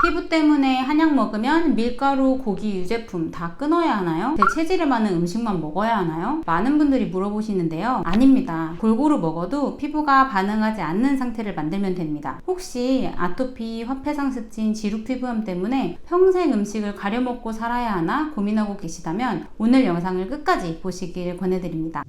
피부 때문에 한약 먹으면 밀가루, 고기, 유제품 다 끊어야 하나요? 제 체질에 맞는 음식만 먹어야 하나요? 많은 분들이 물어보시는데요. 아닙니다. 골고루 먹어도 피부가 반응하지 않는 상태를 만들면 됩니다. 혹시 아토피, 화폐상습진, 지루피부염 때문에 평생 음식을 가려먹고 살아야 하나 고민하고 계시다면 오늘 영상을 끝까지 보시길 권해드립니다.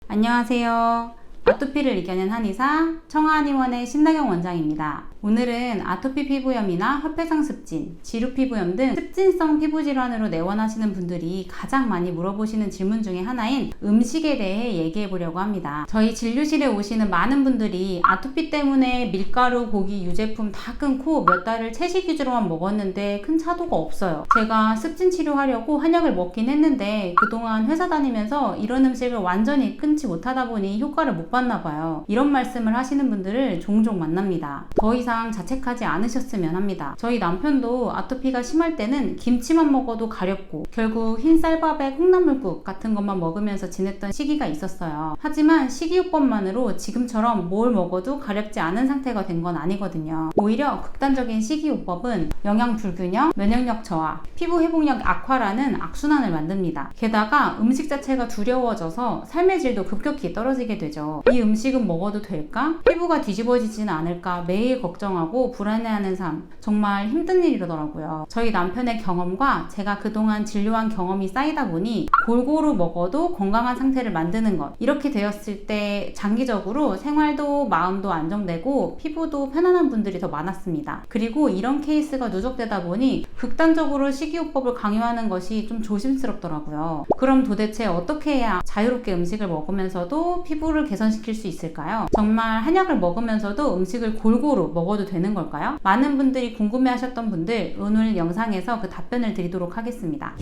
안녕하세요. 아토피를 이겨낸 한의사 청아한의원의 신나경 원장입니다. 오늘은 아토피 피부염이나 화폐상습진, 지루피부염 등 습진성 피부질환으로 내원하시는 분들이 가장 많이 물어보시는 질문 중에 하나인 음식에 대해 얘기해 보려고 합니다. 저희 진료실에 오시는 많은 분들이 아토피 때문에 밀가루, 고기, 유제품 다 끊고 몇 달을 채식 위주로만 먹었는데 큰 차도가 없어요. 제가 습진 치료하려고 한약을 먹긴 했는데 그동안 회사 다니면서 이런 음식을 완전히 끊지 못하다 보니 효과를 못 봤나 봐요. 이런 말씀을 하시는 분들을 종종 만납니다. 더 이상 자책하지 않으셨으면 합니다. 저희 남편도 아토피가 심할 때는 김치만 먹어도 가렵고 결국 흰 쌀밥에 콩나물국 같은 것만 먹으면서 지냈던 시기가 있었어요. 하지만 식이요법만으로 지금처럼 뭘 먹어도 가렵지 않은 상태가 된 건 아니거든요. 오히려 극단적인 식이요법은 영양 불균형, 면역력 저하, 피부 회복력 악화라는 악순환을 만듭니다. 게다가 음식 자체가 두려워져서 삶의 질도 급격히 떨어지게 되죠. 이 음식은 먹어도 될까? 피부가 뒤집어지지는 않을까 매일 걱정하고 불안해하는 삶, 정말 힘든 일이더라고요. 저희 남편의 경험과 제가 그동안 진료한 경험이 쌓이다 보니 골고루 먹어도 건강한 상태를 만드는 것, 이렇게 되었을 때 장기적으로 생활도 마음도 안정되고 피부도 편안한 분들이 더 많았습니다. 그리고 이런 케이스가 누적되다 보니 극단적으로 식이요법을 강요하는 것이 좀 조심스럽더라고요. 그럼 도대체 어떻게 해야 자유롭게 음식을 먹으면서도 피부를 개선시킬 수 있을까요? 정말 한약을 먹으면서도 음식을 골고루 먹어도 되는 걸까요? 많은 분들이 궁금해 하셨던 분들, 오늘 영상에서 그 답변을 드리도록 하겠습니다.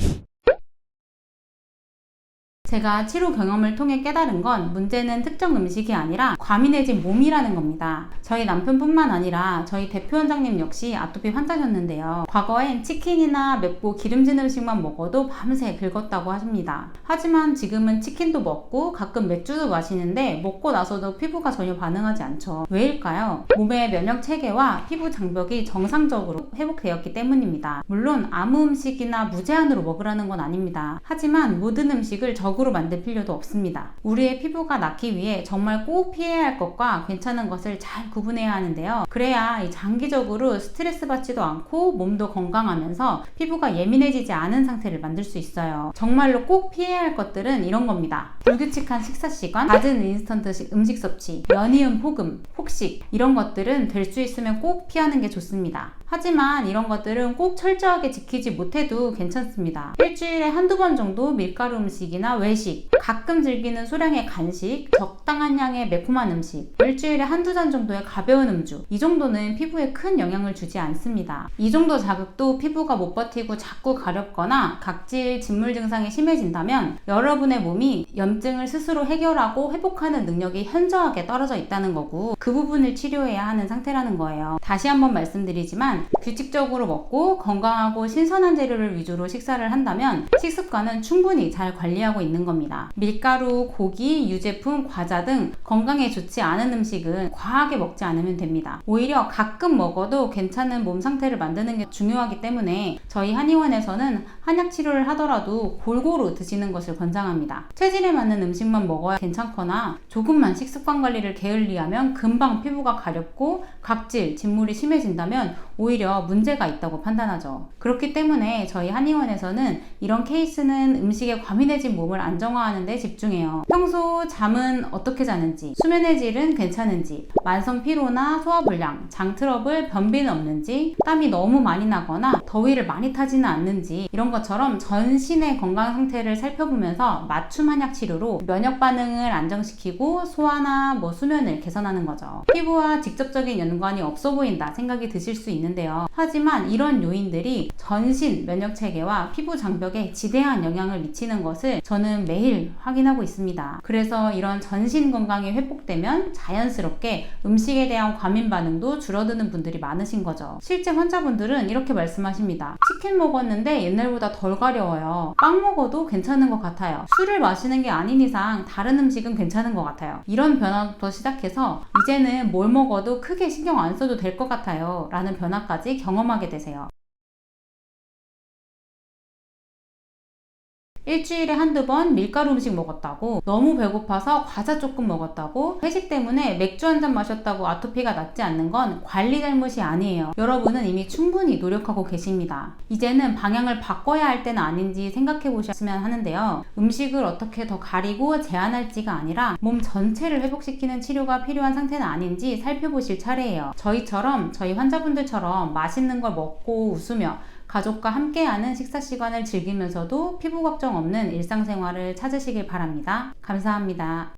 제가 치료 경험을 통해 깨달은 건 문제는 특정 음식이 아니라 과민해진 몸이라는 겁니다. 저희 남편뿐만 아니라 저희 대표 원장님 역시 아토피 환자셨는데요. 과거엔 치킨이나 맵고 기름진 음식만 먹어도 밤새 긁었다고 하십니다. 하지만 지금은 치킨도 먹고 가끔 맥주도 마시는데 먹고 나서도 피부가 전혀 반응하지 않죠. 왜일까요? 몸의 면역 체계와 피부 장벽이 정상적으로 회복되었기 때문입니다. 물론 아무 음식이나 무제한으로 먹으라는 건 아닙니다. 하지만 모든 음식을 적으로 만들 필요도 없습니다. 우리의 피부가 낫기 위해 정말 꼭 피해야 할 것과 괜찮은 것을 잘 구분해야 하는데요. 그래야 장기적으로 스트레스 받지도 않고 몸도 건강하면서 피부가 예민해지지 않은 상태를 만들 수 있어요. 정말로 꼭 피해야 할 것들은 이런 겁니다. 불규칙한 식사 시간, 낮은 인스턴트 음식 섭취, 연이은 폭음, 폭식, 이런 것들은 될 수 있으면 꼭 피하는 게 좋습니다. 하지만 이런 것들은 꼭 철저하게 지키지 못해도 괜찮습니다. 일주일에 한두 번 정도 밀가루 음식이나 외식, 가끔 즐기는 소량의 간식, 적당한 양의 매콤한 음식, 일주일에 한두 잔 정도의 가벼운 음주, 이 정도는 피부에 큰 영향을 주지 않습니다. 이 정도 자극도 피부가 못 버티고 자꾸 가렵거나 각질, 진물 증상이 심해진다면 여러분의 몸이 염증을 스스로 해결하고 회복하는 능력이 현저하게 떨어져 있다는 거고, 그 부분을 치료해야 하는 상태라는 거예요. 다시 한번 말씀드리지만 규칙적으로 먹고 건강하고 신선한 재료를 위주로 식사를 한다면 식습관은 충분히 잘 관리하고 있는 겁니다. 밀가루, 고기, 유제품, 과자 등 건강에 좋지 않은 음식은 과하게 먹지 않으면 됩니다. 오히려 가끔 먹어도 괜찮은 몸 상태를 만드는 게 중요하기 때문에 저희 한의원에서는 한약 치료를 하더라도 골고루 드시는 것을 권장합니다. 체질에 맞는 음식만 먹어야 괜찮거나 조금만 식습관 관리를 게을리하면 금방 피부가 가렵고 각질, 진물이 심해진다면 오히려 문제가 있다고 판단하죠. 그렇기 때문에 저희 한의원에서는 이런 케이스는 음식에 과민해진 몸을 안정화하는 데 집중해요. 평소 잠은 어떻게 자는지, 수면의 질은 괜찮은지, 만성 피로나 소화불량, 장 트러블, 변비는 없는지, 땀이 너무 많이 나거나 더위를 많이 타지는 않는지, 이런 것처럼 전신의 건강 상태를 살펴보면서 맞춤 한약 치료로 면역 반응을 안정시키고 소화나 수면을 개선하는 거죠. 피부와 직접적인 연관이 없어 보인다 생각이 드실 수 있는데요. 하지만 이런 요인들이 전신 면역 체계와 피부 장벽에 지대한 영향을 미치는 것을 저는 저는 매일 확인하고 있습니다. 그래서 이런 전신 건강이 회복되면 자연스럽게 음식에 대한 과민 반응도 줄어드는 분들이 많으신 거죠. 실제 환자분들은 이렇게 말씀하십니다. 치킨 먹었는데 옛날보다 덜 가려워요. 빵 먹어도 괜찮은 것 같아요. 술을 마시는 게 아닌 이상 다른 음식은 괜찮은 것 같아요. 이런 변화부터 시작해서 이제는 뭘 먹어도 크게 신경 안 써도 될 것 같아요 라는 변화까지 경험하게 되세요. 일주일에 한두 번 밀가루 음식 먹었다고, 너무 배고파서 과자 조금 먹었다고, 회식 때문에 맥주 한 잔 마셨다고 아토피가 낫지 않는 건 관리 잘못이 아니에요. 여러분은 이미 충분히 노력하고 계십니다. 이제는 방향을 바꿔야 할 때는 아닌지 생각해 보셨으면 하는데요. 음식을 어떻게 더 가리고 제한할지가 아니라 몸 전체를 회복시키는 치료가 필요한 상태는 아닌지 살펴보실 차례예요. 저희 환자분들처럼 맛있는 걸 먹고 웃으며 가족과 함께하는 식사 시간을 즐기면서도 피부 걱정 없는 일상생활을 찾으시길 바랍니다. 감사합니다.